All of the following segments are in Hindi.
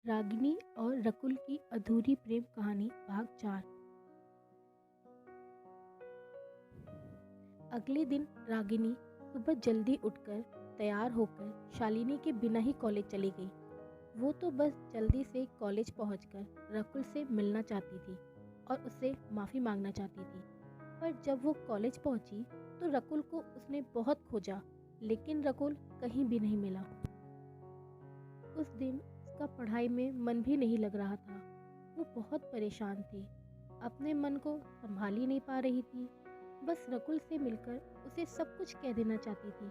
रागिनी और रकुल की अधूरी प्रेम कहानी भाग 4। अगले दिन रागिनी सुबह जल्दी उठकर तैयार होकर शालिनी के बिना ही कॉलेज चली गई। वो तो बस जल्दी से कॉलेज पहुंचकर रकुल से मिलना चाहती थी और उससे माफ़ी मांगना चाहती थी। पर जब वो कॉलेज पहुंची तो रकुल को उसने बहुत खोजा, लेकिन रकुल कहीं भी नहीं मिला। उस दिन उसका पढ़ाई में मन भी नहीं लग रहा था। वो बहुत परेशान थी, अपने मन को संभाल ही नहीं पा रही थी। बस रकुल से मिलकर उसे सब कुछ कह देना चाहती थी।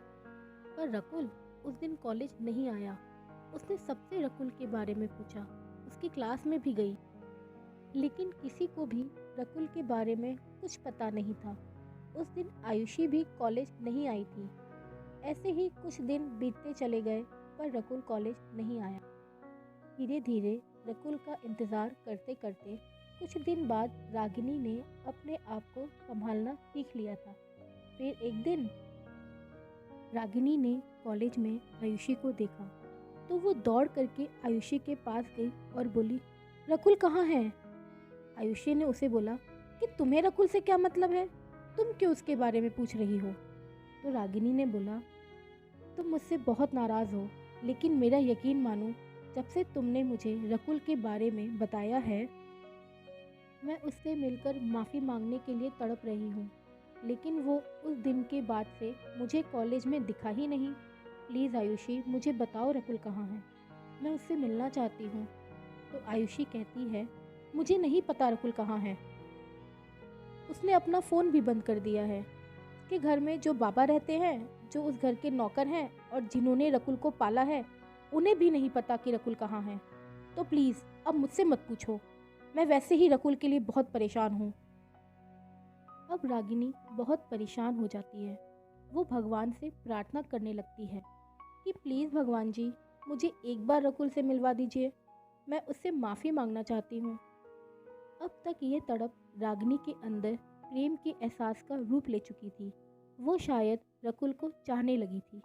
पर रकुल उस दिन कॉलेज नहीं आया। उसने सबसे रकुल के बारे में पूछा, उसकी क्लास में भी गई, लेकिन किसी को भी रकुल के बारे में कुछ पता नहीं था। उस दिन आयुषी भी कॉलेज नहीं आई थी। ऐसे ही कुछ दिन बीतते चले गए, पर रकुल कॉलेज नहीं आया। धीरे धीरे रकुल का इंतज़ार करते करते कुछ दिन बाद रागिनी ने अपने आप को संभालना सीख लिया था। फिर एक दिन रागिनी ने कॉलेज में आयुषी को देखा तो वो दौड़ करके आयुषी के पास गई और बोली, रकुल कहाँ है? आयुषी ने उसे बोला कि तुम्हें रकुल से क्या मतलब है? तुम क्यों उसके बारे में पूछ रही हो? तो रागिनी ने बोला, तुम मुझसे बहुत नाराज़ हो, लेकिन मेरा यकीन मानो, जब से तुमने मुझे रकुल के बारे में बताया है, मैं उससे मिलकर माफ़ी मांगने के लिए तड़प रही हूँ। लेकिन वो उस दिन के बाद से मुझे कॉलेज में दिखा ही नहीं। प्लीज़ आयुषी, मुझे बताओ रकुल कहाँ है? मैं उससे मिलना चाहती हूँ। तो आयुषी कहती है, मुझे नहीं पता रकुल कहाँ है। उसने अपना फ़ोन भी बंद कर दिया है। उसके घर में जो बाबा रहते हैं, जो उस घर के नौकर हैं और जिन्होंने रकुल को पाला है, उन्हें भी नहीं पता कि रकुल कहाँ है। तो प्लीज़ अब मुझसे मत पूछो, मैं वैसे ही रकुल के लिए बहुत परेशान हूँ। अब रागिनी बहुत परेशान हो जाती है। वो भगवान से प्रार्थना करने लगती है कि प्लीज़ भगवान जी, मुझे एक बार रकुल से मिलवा दीजिए, मैं उससे माफ़ी मांगना चाहती हूँ। अब तक ये तड़प रागिनी के अंदर प्रेम के एहसास का रूप ले चुकी थी। वो शायद रकुल को चाहने लगी थी।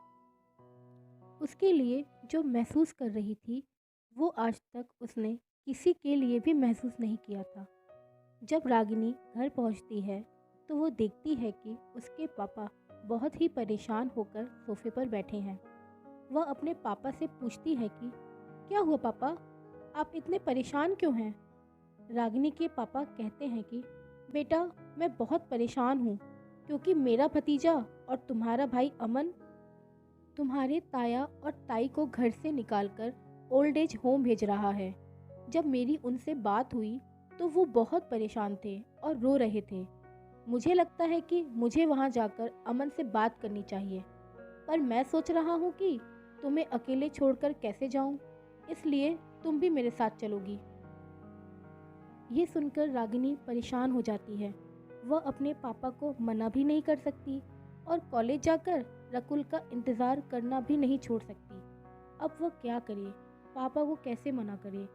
उसके लिए जो महसूस कर रही थी, वो आज तक उसने किसी के लिए भी महसूस नहीं किया था। जब रागिनी घर पहुंचती है तो वो देखती है कि उसके पापा बहुत ही परेशान होकर सोफे पर बैठे हैं। वह अपने पापा से पूछती है कि क्या हुआ पापा, आप इतने परेशान क्यों हैं? रागिनी के पापा कहते हैं कि बेटा, मैं बहुत परेशान हूँ क्योंकि मेरा भतीजा और तुम्हारा भाई अमन तुम्हारे ताया और ताई को घर से निकालकर ओल्ड एज होम भेज रहा है। जब मेरी उनसे बात हुई तो वो बहुत परेशान थे और रो रहे थे। मुझे लगता है कि मुझे वहाँ जाकर अमन से बात करनी चाहिए, पर मैं सोच रहा हूँ कि तुम्हें अकेले छोड़कर कैसे जाऊँ, इसलिए तुम भी मेरे साथ चलोगी। ये सुनकर रागिनी परेशान हो जाती है। वह अपने पापा को मना भी नहीं कर सकती और कॉलेज जाकर रकुल का इंतज़ार करना भी नहीं छोड़ सकती। अब वह क्या करे, पापा को कैसे मना करे?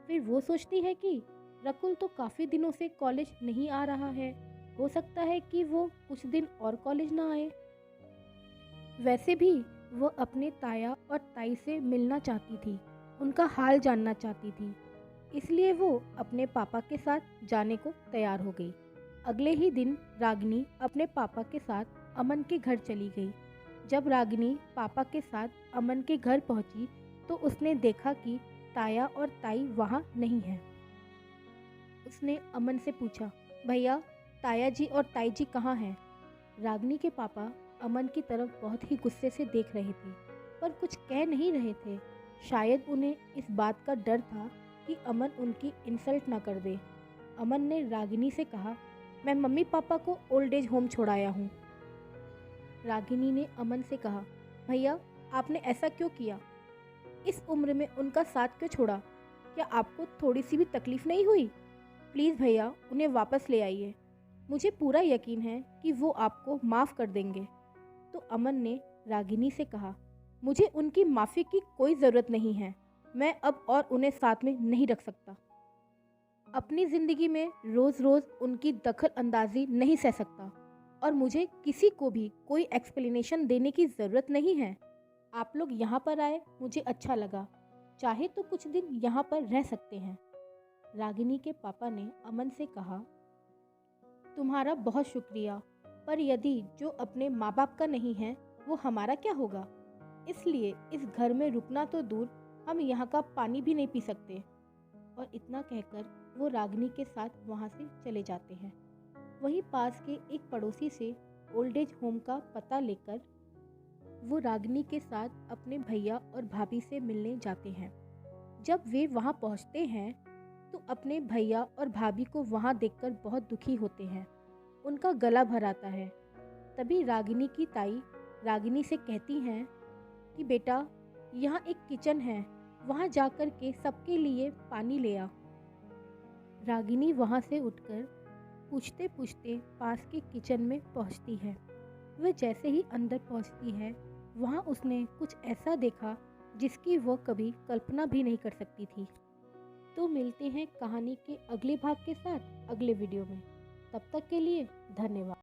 फिर वो सोचती है कि रकुल तो काफ़ी दिनों से कॉलेज नहीं आ रहा है, हो सकता है कि वो कुछ दिन और कॉलेज ना आए। वैसे भी वह अपने ताया और ताई से मिलना चाहती थी, उनका हाल जानना चाहती थी, इसलिए वो अपने पापा के साथ जाने को तैयार हो गई। अगले ही दिन रागिनी अपने पापा के साथ अमन के घर चली गई। जब रागिनी पापा के साथ अमन के घर पहुंची तो उसने देखा कि ताया और ताई वहाँ नहीं हैं। उसने अमन से पूछा, भैया, ताया जी और ताई जी कहाँ हैं? रागिनी के पापा अमन की तरफ बहुत ही गुस्से से देख रहे थे, पर कुछ कह नहीं रहे थे। शायद उन्हें इस बात का डर था कि अमन उनकी इंसल्ट ना कर दे। अमन ने रागिनी से कहा, मैं मम्मी पापा को ओल्ड एज होम छोड़ाया हूँ। रागिनी ने अमन से कहा, भैया, आपने ऐसा क्यों किया? इस उम्र में उनका साथ क्यों छोड़ा? क्या आपको थोड़ी सी भी तकलीफ नहीं हुई? प्लीज़ भैया, उन्हें वापस ले आइए। मुझे पूरा यकीन है कि वो आपको माफ़ कर देंगे। तो अमन ने रागिनी से कहा, मुझे उनकी माफ़ी की कोई ज़रूरत नहीं है। मैं अब और उन्हें साथ में नहीं रख सकता। अपनी ज़िंदगी में रोज़ रोज़ उनकी दखल अंदाजी नहीं सह सकता और मुझे किसी को भी कोई एक्सप्लेनेशन देने की ज़रूरत नहीं है। आप लोग यहाँ पर आए, मुझे अच्छा लगा, चाहे तो कुछ दिन यहाँ पर रह सकते हैं। रागिनी के पापा ने अमन से कहा, तुम्हारा बहुत शुक्रिया, पर यदि जो अपने माँ बाप का नहीं है वो हमारा क्या होगा। इसलिए इस घर में रुकना तो दूर, हम यहाँ का पानी भी नहीं पी सकते। और इतना कहकर वो रागिनी के साथ वहाँ से चले जाते हैं। वहीं पास के एक पड़ोसी से ओल्ड एज होम का पता लेकर वो रागिनी के साथ अपने भैया और भाभी से मिलने जाते हैं। जब वे वहाँ पहुँचते हैं तो अपने भैया और भाभी को वहाँ देखकर बहुत दुखी होते हैं। उनका गला भर आता है। तभी रागिनी की ताई रागिनी से कहती हैं कि बेटा, यहाँ एक किचन है, वहाँ जाकर के सबके लिए पानी ले आ। रागिनी वहाँ से उठकर पूछते पूछते पास के किचन में पहुँचती है। वह जैसे ही अंदर पहुँचती है, वहाँ उसने कुछ ऐसा देखा जिसकी वह कभी कल्पना भी नहीं कर सकती थी। तो मिलते हैं कहानी के अगले भाग के साथ अगले वीडियो में। तब तक के लिए धन्यवाद।